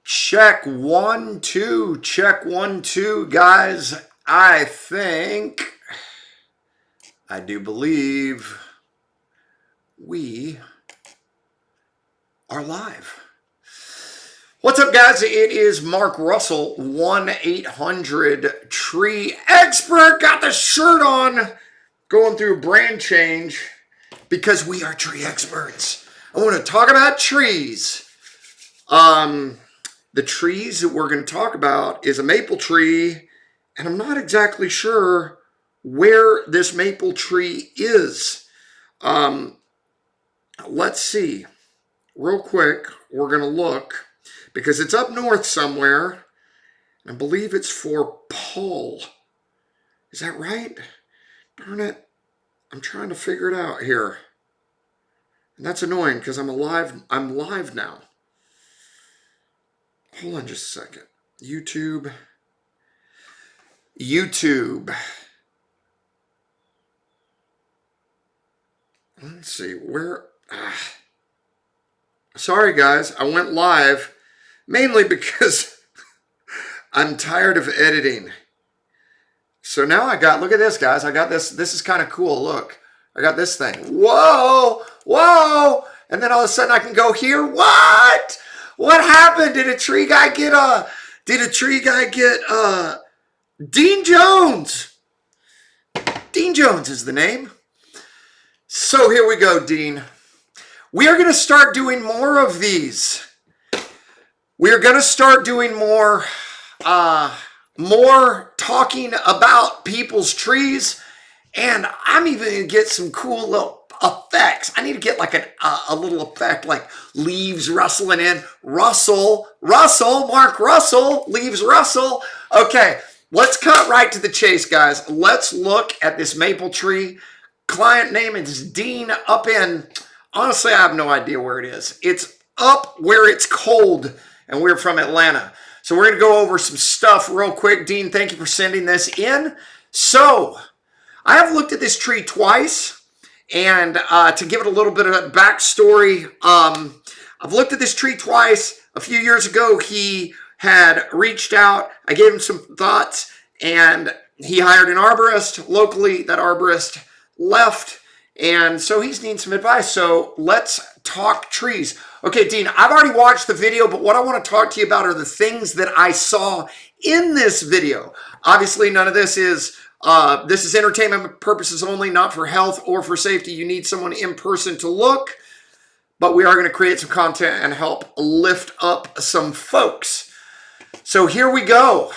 Check 1 2, check 1 2, guys. I do believe we are live. What's up, guys? It is Mark Russell, 1-800 Tree Expert. Got the shirt on, going through a brand change because we are tree experts. I want to talk about trees. The trees that we're going to talk about is a maple tree, and I'm not exactly sure where this maple tree is. Let's see. Real quick, we're going to look, because it's up north somewhere. I believe it's for Paul. Is that right? Darn it. I'm trying to figure it out here. And that's annoying because I'm live now. Hold on just a second. YouTube. Let's see where. Sorry, guys. I went live mainly because I'm tired of editing. So now look at this, guys. I got this. This is kind of cool. Look, I got this thing. Whoa, whoa. And then all of a sudden I can go here. What? What happened? Did a tree guy get Dean Jones? Dean Jones is the name. So here we go, Dean. We are going to start doing more of these. We are going to start doing more talking about people's trees, and I'm even going to get some cool little effects. I need to get like a little effect, like leaves rustling in. Russell, Mark Russell, leaves rustle. Okay, let's cut right to the chase, guys. Let's look at this maple tree. Client name is Dean up in, honestly, I have no idea where it is. It's up where it's cold, and we're from Atlanta. So we're going to go over some stuff real quick. Dean, thank you for sending this in. So I have looked at this tree twice. And to give it a little bit of a backstory, I've looked at this tree twice. A few years ago, he had reached out. I gave him some thoughts, and he hired an arborist locally. That arborist left, and so he's needing some advice. So let's talk trees. Okay, Dean, I've already watched the video, but what I want to talk to you about are the things that I saw in this video. Obviously, none of this is entertainment purposes only, not for health or for safety. You need someone in person to look, but we are going to create some content and help lift up some folks. So here we go,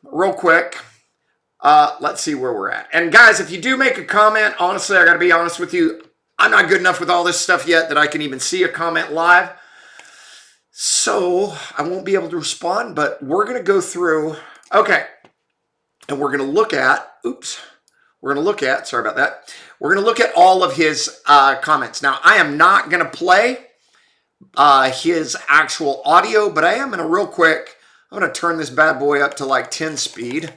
real quick. Let's see where we're at. And guys, if you do make a comment, honestly, I got to be honest with you, I'm not good enough with all this stuff yet that I can even see a comment live. So I won't be able to respond, but we're going to go through. Okay. And we're going to look at, sorry about that. We're going to look at all of his comments. Now, I am not going to play his actual audio, but I am going to real quick, I'm going to turn this bad boy up to like 10 speed,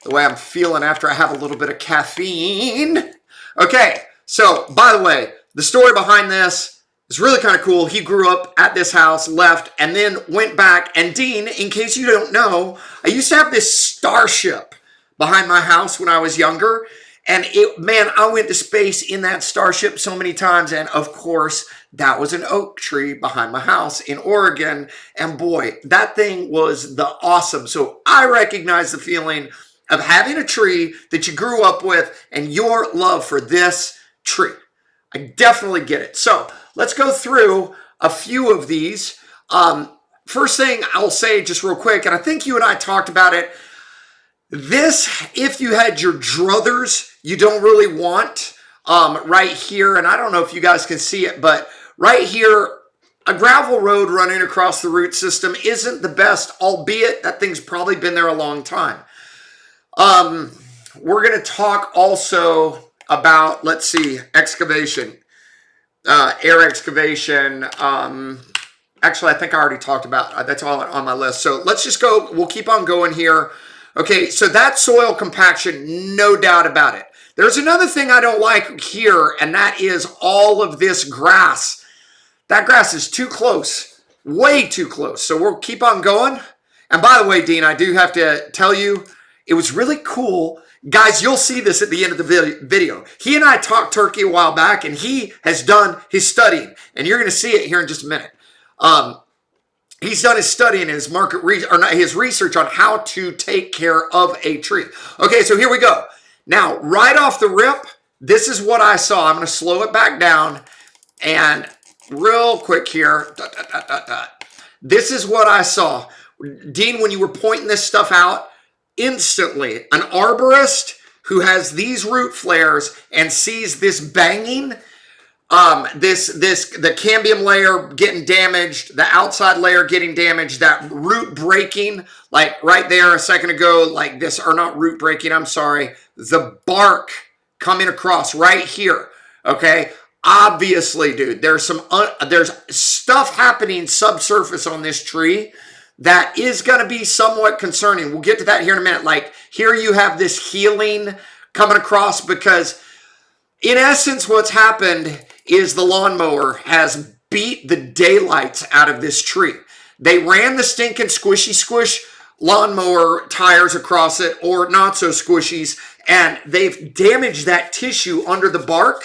the way I'm feeling after I have a little bit of caffeine. Okay, so by the way, the story behind this is really kind of cool. He grew up at this house, left, and then went back. And Dean, in case you don't know, I used to have this Starship behind my house when I was younger, and I went to space in that Starship so many times, and of course, that was an oak tree behind my house in Oregon, and boy, that thing was the awesome. So I recognize the feeling of having a tree that you grew up with and your love for this tree. I definitely get it. So let's go through a few of these. First thing I'll say just real quick, and I think you and I talked about it, this, if you had your druthers, you don't really want right here, and I don't know if you guys can see it, but right here, a gravel road running across the root system isn't the best, albeit that thing's probably been there a long time. We're going to talk also about, let's see, excavation. air excavation. Actually, I think I already talked about that's all on my list. So let's just go. We'll keep on going here. Okay, so that's soil compaction, no doubt about it. There's another thing I don't like here, and that is all of this grass. That grass is too close, way too close. So we'll keep on going. And by the way, Dean, I do have to tell you, it was really cool. Guys, you'll see this at the end of the video. He and I talked turkey a while back, and he has done his studying. And you're going to see it here in just a minute. He's done his studying, his his research on how to take care of a tree. Okay, so here we go. Now, right off the rip, this is what I saw. I'm going to slow it back down. And real quick here. This is what I saw. Dean, when you were pointing this stuff out, instantly, an arborist who has these root flares and sees this banging, the cambium layer getting damaged, the outside layer getting damaged, that root breaking, like right there a second ago, like this, or not root breaking, I'm sorry, the bark coming across right here, okay? Obviously, dude, there's stuff happening subsurface on this tree that is going to be somewhat concerning. We'll get to that here in a minute. Like here you have this healing coming across because in essence what's happened is the lawnmower has beat the daylights out of this tree. They ran the stinking squishy squish lawnmower tires across it, or not so squishies, and they've damaged that tissue under the bark.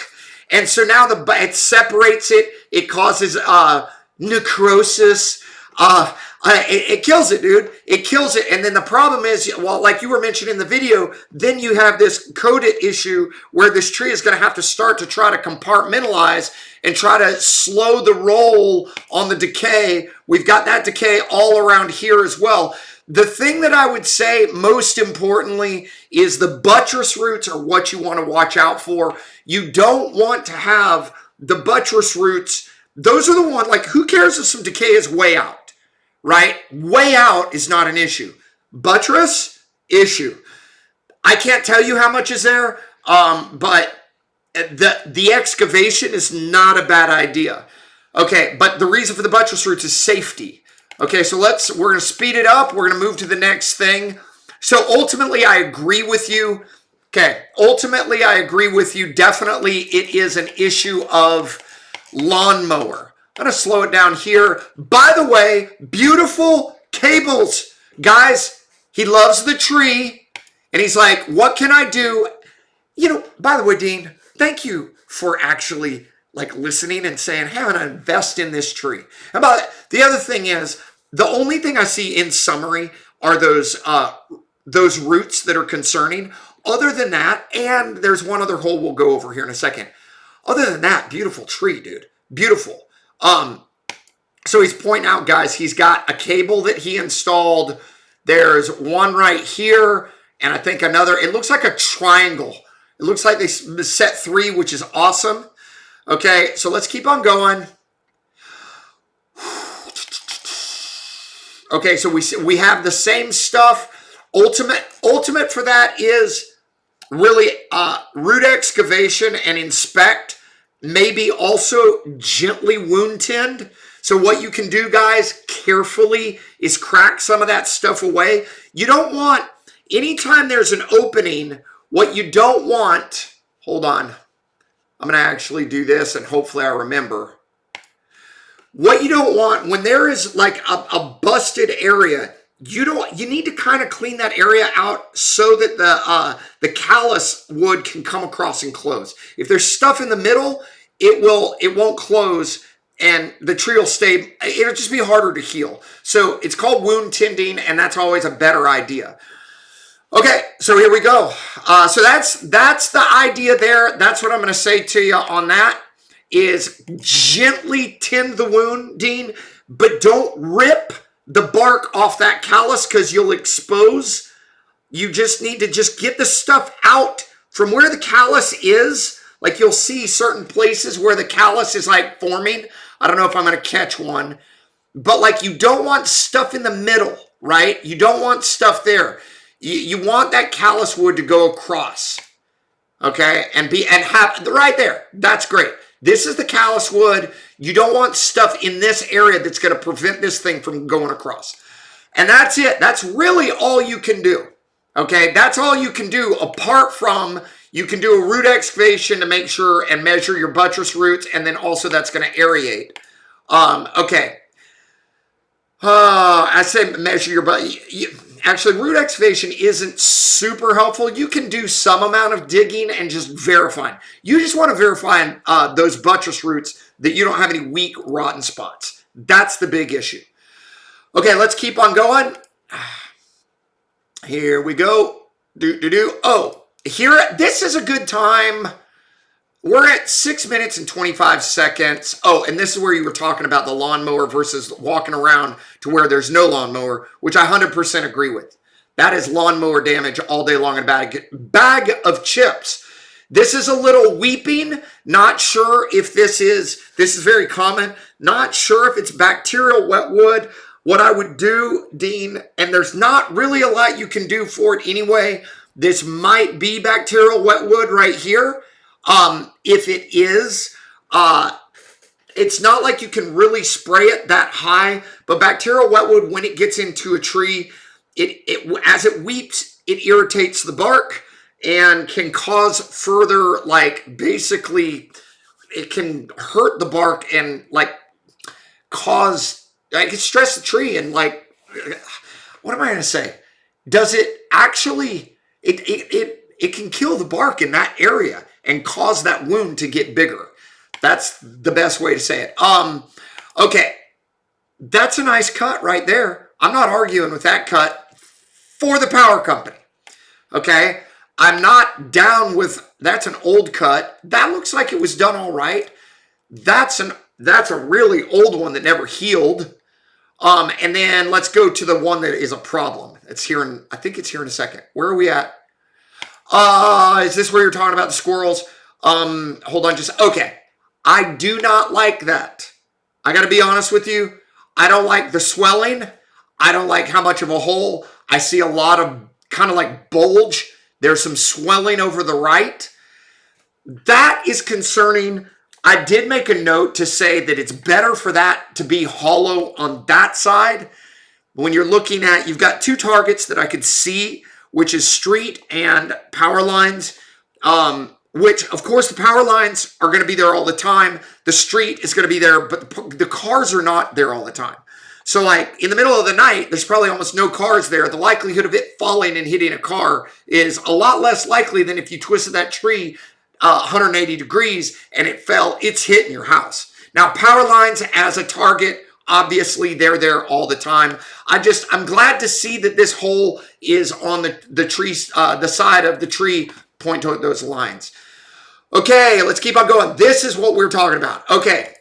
And so now it separates it. It causes necrosis. It kills it, dude. It kills it. And then the problem is, well, like you were mentioning in the video, then you have this coated issue where this tree is going to have to start to try to compartmentalize and try to slow the roll on the decay. We've got that decay all around here as well. The thing that I would say most importantly is the buttress roots are what you want to watch out for. You don't want to have the buttress roots. Those are the ones, like, who cares if some decay is way out, right? Way out is not an issue. Buttress, issue. I can't tell you how much is there, but the excavation is not a bad idea. Okay, but the reason for the buttress roots is safety. Okay, so we're going to speed it up. We're going to move to the next thing. So ultimately, I agree with you. Okay, ultimately, I agree with you. Definitely, it is an issue of lawnmower. I'm going to slow it down here. By the way, beautiful cables. Guys, he loves the tree. And he's like, what can I do? You know, by the way, Dean, thank you for actually like listening and saying, hey, I'm going to invest in this tree. The other thing is, the only thing I see in summary are those roots that are concerning. Other than that, and there's one other hole we'll go over here in a second. Other than that, beautiful tree, dude. Beautiful. So he's pointing out, guys, he's got a cable that he installed. There's one right here, and I think another. It looks like a triangle. It looks like they set 3, which is awesome. Okay, so let's keep on going. Okay, so we have the same stuff. Ultimate for that is really root excavation and inspect. Maybe also gently wound tend. So what you can do, guys, carefully is crack some of that stuff away. You don't want, anytime there's an opening, what you don't want, hold on. I'm going to actually do this and hopefully I remember. What you don't want, when there is like a busted area, you need to kind of clean that area out so that the callus wood can come across and close. If there's stuff in the middle, it won't close and the tree will stay, it'll just be harder to heal. So it's called wound tending, and that's always a better idea. Okay, so here we go. So that's the idea there. That's what I'm going to say to you on that, is gently tend the wound, Dean, but don't rip the bark off that callus because you'll expose. You just need to just get the stuff out from where the callus is. Like you'll see certain places where the callus is like forming. I don't know if I'm going to catch one, but like you don't want stuff in the middle, right? You don't want stuff there. You want that callus wood to go across, okay, and have right there. That's great. This is the callus wood. You don't want stuff in this area that's going to prevent this thing from going across. And that's it. That's really all you can do. Okay, that's all you can do, apart from you can do a root excavation to make sure and measure your buttress roots, and then also that's going to aerate. Okay. I say measure your actually, root excavation isn't super helpful. You can do some amount of digging and just verifying. You just want to verify those buttress roots that you don't have any weak, rotten spots. That's the big issue. Okay, let's keep on going. Here we go. Oh, here, this is a good time. We're at 6 minutes and 25 seconds. Oh, and this is where you were talking about the lawnmower versus walking around to where there's no lawnmower, which I 100% agree with. That is lawnmower damage all day long in a bag of chips. This is a little weeping. Not sure if this is very common. Not sure if it's bacterial wet wood. What I would do, Dean, and there's not really a lot you can do for it anyway. This might be bacterial wet wood right here. If it is, it's not like you can really spray it that high, but bacterial wet wood, when it gets into a tree, as it weeps, it irritates the bark and can cause further, like, basically, it can hurt the bark and, like, cause, I can stress the tree and, like, what am I going to say? Does it actually, it can kill the bark in that area and cause that wound to get bigger. That's the best way to say it. Okay, that's a nice cut right there. I'm not arguing with that cut for the power company. Okay, I'm not down with, that's an old cut. That looks like it was done all right. That's a really old one that never healed. And then let's go to the one that is a problem. It's here in, I think it's here in a second. Where are we at? Is this where you're talking about the squirrels? Hold on just, okay. I do not like that. I got to be honest with you. I don't like the swelling. I don't like how much of a hole. I see a lot of kind of like bulge. There's some swelling over the right. That is concerning. I did make a note to say that it's better for that to be hollow on that side. When you're looking at, you've got two targets that I could see, which is street and power lines, which, of course, the power lines are going to be there all the time. The street is going to be there, but the cars are not there all the time. So, like, in the middle of the night, there's probably almost no cars there. The likelihood of it falling and hitting a car is a lot less likely than if you twisted that tree 180 degrees and it fell, it's hitting your house. Now, power lines as a target, obviously they're there all the time. I'm glad to see that this hole is on the tree, the side of the tree, point to those lines. Okay, let's keep on going. This is what we're talking about. Okay,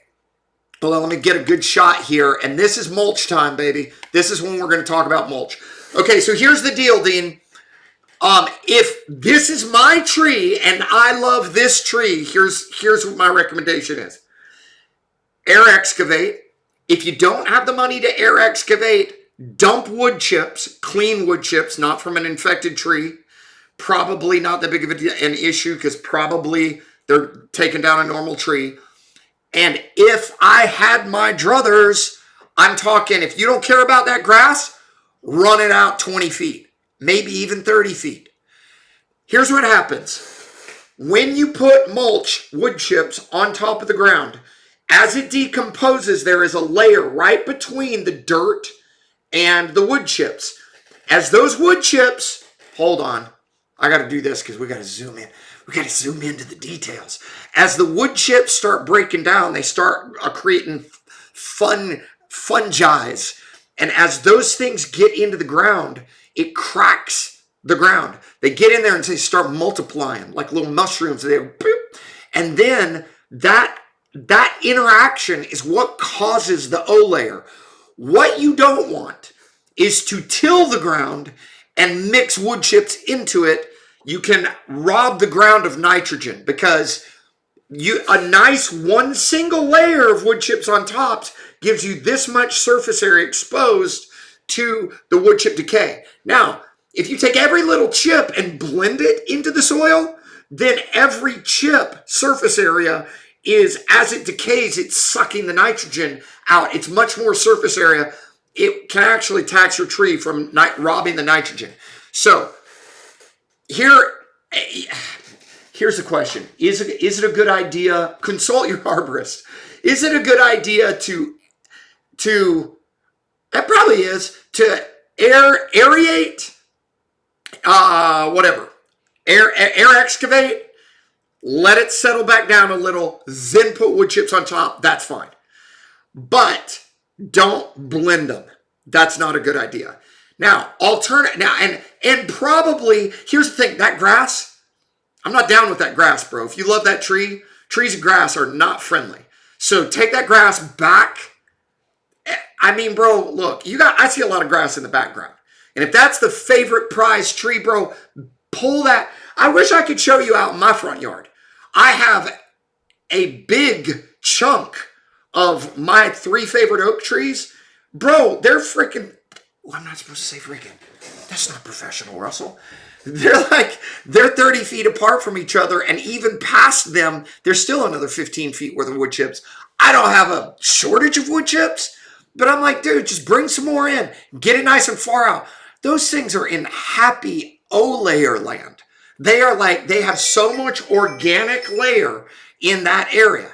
well, let me get a good shot here. And this is mulch time, baby. This is when we're going to talk about mulch. Okay, so here's the deal, Dean. If this is my tree and I love this tree, here's what my recommendation is. Air excavate. If you don't have the money to air excavate, dump wood chips, clean wood chips, not from an infected tree. Probably not that big of an issue because probably they're taking down a normal tree. And if I had my druthers, I'm talking, if you don't care about that grass, run it out 20 feet, maybe even 30 feet. Here's what happens. When you put mulch, wood chips, on top of the ground, as it decomposes, there is a layer right between the dirt and the wood chips. As those wood chips, hold on, I got to do this because we got to zoom in. We got to zoom into the details. As the wood chips start breaking down, they start creating fungi. And as those things get into the ground, it cracks the ground. They get in there and they start multiplying like little mushrooms. And then that interaction is what causes the O layer. What you don't want is to till the ground and mix wood chips into it. You can rob the ground of nitrogen because a nice one single layer of wood chips on top gives you this much surface area exposed to the wood chip decay. Now, if you take every little chip and blend it into the soil, then every chip surface area is as it decays, it's sucking the nitrogen out. It's much more surface area. It can actually tax your tree from robbing the nitrogen. So here's the question. Is it a good idea? Consult your arborist. Is it a good idea to it probably is, to aerate, air excavate, let it settle back down a little, then put wood chips on top? That's fine. But don't blend them. That's not a good idea. Now, and probably, here's the thing, that grass, I'm not down with that grass, bro. If you love that tree, trees and grass are not friendly. So take that grass back. I mean, bro, look, I see a lot of grass in the background. And if that's the favorite prize tree, bro, pull that. I wish I could show you out in my front yard. I have a big chunk of my 3 favorite oak trees. Bro, they're freaking, well, I'm not supposed to say freaking. That's not professional, Russell. They're 30 feet apart from each other, and even past them, there's still another 15 feet worth of wood chips. I don't have a shortage of wood chips, but I'm like, dude, just bring some more in. Get it nice and far out. Those things are in happy O-layer land. They have so much organic layer in that area.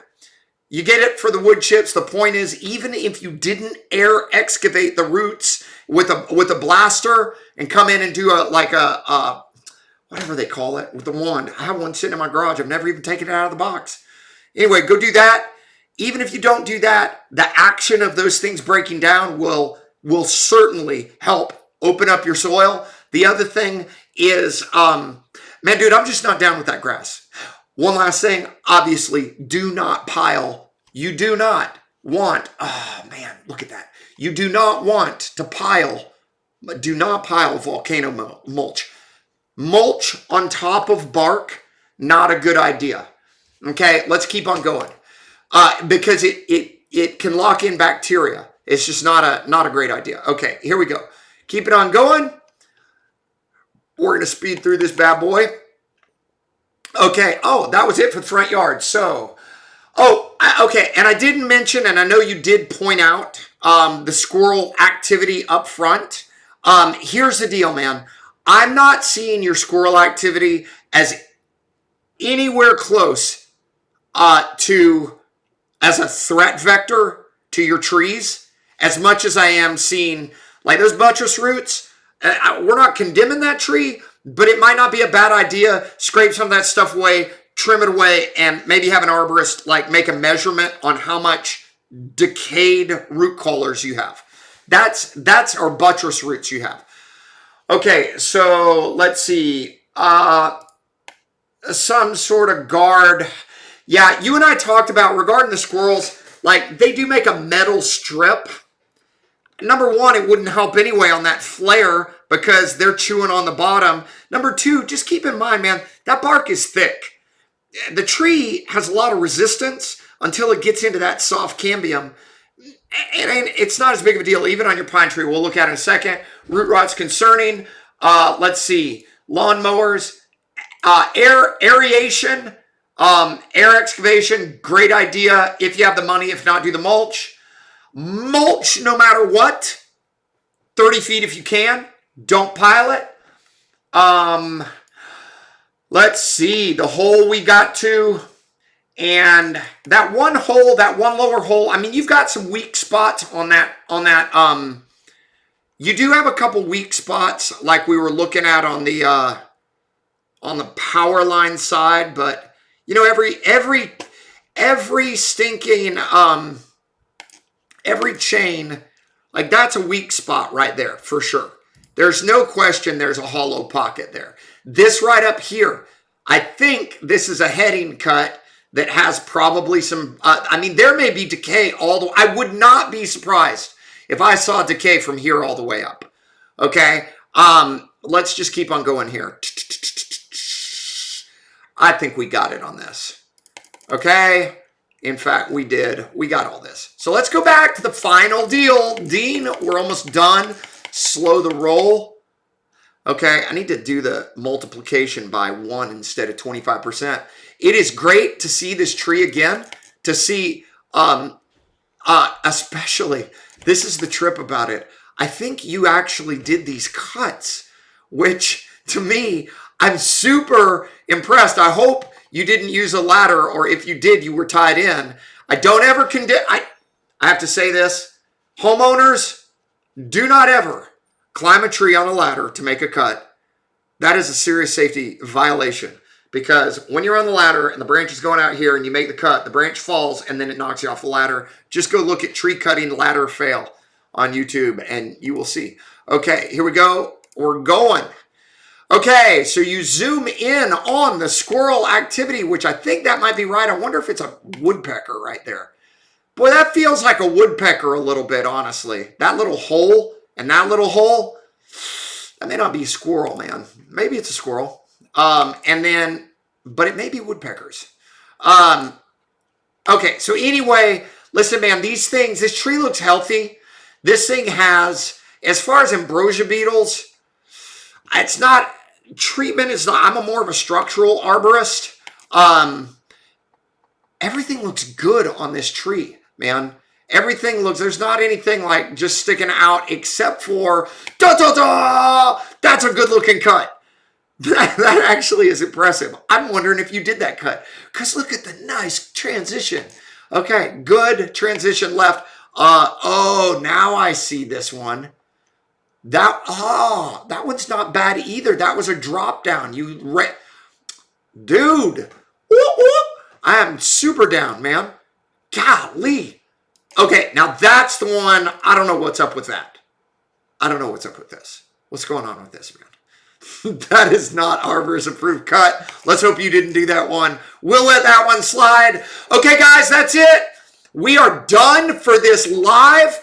You get it for the wood chips. The point is, even if you didn't air excavate the roots with a blaster and come in and do whatever they call it with the wand. I have one sitting in my garage. I've never even taken it out of the box. Anyway, go do that. Even if you don't do that, the action of those things breaking down will certainly help open up your soil. The other thing is, man, dude, I'm just not down with that grass. One last thing, obviously, do not pile. You do not want, oh man, look at that. You do not want to pile, do not pile volcano mulch. Mulch on top of bark, not a good idea. Okay, let's keep on going. Because it can lock in bacteria. It's just not a great idea. Okay, here we go. Keep it on going. We're going to speed through this bad boy. Okay, oh, that was it for the front yard. So, okay, and I didn't mention, and I know you did point out the squirrel activity up front. Here's the deal, man. I'm not seeing your squirrel activity as anywhere close as a threat vector to your trees, as much as I am seeing, like those buttress roots. We're not condemning that tree, but it might not be a bad idea. Scrape some of that stuff away, trim it away, and maybe have an arborist make a measurement on how much decayed root collars you have. That's our buttress roots you have. Okay, so let's see. Some sort of guard. Yeah, you and I talked about regarding the squirrels, they do make a metal strip. Number one, it wouldn't help anyway on that flare because they're chewing on the bottom. Number two, just keep in mind, man, that bark is thick. The tree has a lot of resistance until it gets into that soft cambium. And it's not as big of a deal, even on your pine tree. We'll look at it in a second. Root rot's concerning. Let's see. Lawnmowers. Aeration. Air excavation. Great idea if you have the money. If not, do the mulch. Mulch no matter what. 30 feet if you can. Don't pile it. Let's see. The hole we got to. And that one hole, that one lower hole, I mean, you've got some weak spots on that, you do have a couple weak spots like we were looking at on the power line side, but you know, every stinking, every chain, that's a weak spot right there for sure. There's no question there's a hollow pocket there. This right up here, I think this is a heading cut that has probably some, there may be decay all the way. I would not be surprised if I saw decay from here all the way up. Okay, let's just keep on going here. I think we got it on this. Okay, in fact, we did. We got all this. So let's go back to the final deal. Dean, we're almost done. Slow the roll. Okay, I need to do the multiplication by 1 instead of 25%. It is great to see this tree again. to see, especially, this is the trip about it. I think you actually did these cuts, which to me, I'm super impressed. I hope you didn't use a ladder, or if you did, you were tied in. I don't ever condemn, I have to say this, homeowners, do not ever climb a tree on a ladder to make a cut. That is a serious safety violation, because when you're on the ladder and the branch is going out here and you make the cut, the branch falls and then it knocks you off the ladder. Just go look at tree cutting ladder fail on YouTube and you will see. Okay, here we go. We're going. Okay, so you zoom in on the squirrel activity, which I think that might be right. I wonder if it's a woodpecker right there. Boy, that feels like a woodpecker a little bit, honestly. That little hole and that little hole, that may not be a squirrel, man. Maybe it's a squirrel. But it may be woodpeckers. Okay, so anyway, listen, man, these things, this tree looks healthy. This thing has, as far as ambrosia beetles, it's not, treatment is not, I'm more of a structural arborist. Everything looks good on this tree, man. Everything looks, there's not anything like just sticking out except for, da-da-da! That's a good looking cut. That actually is impressive. I'm wondering if you did that cut, because look at the nice transition. Okay, good transition left. Oh, now I see this one. That one's not bad either. That was a drop down. Dude, whoop, whoop. I am super down, man. Golly. Okay, now that's the one. I don't know what's up with that. I don't know what's up with this. What's going on with this, man? That is not Arborist approved cut. Let's hope you didn't do that one. We'll let that one slide. Okay, guys, that's it. We are done for this live.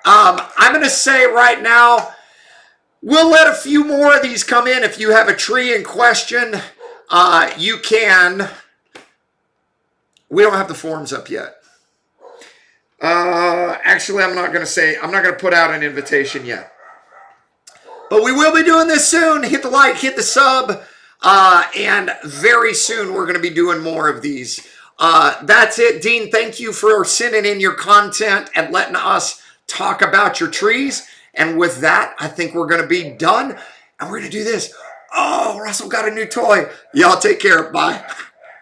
I'm going to say right now, we'll let a few more of these come in. If you have a tree in question, you can. We don't have the forms up yet. Actually, I'm not going to put out an invitation yet. But we will be doing this soon. Hit the like, hit the sub, and very soon we're going to be doing more of these. That's it, Dean. Thank you for sending in your content and letting us talk about your trees. And with that, I think we're going to be done. And we're going to do this. Oh, Russell got a new toy. Y'all take care. Bye.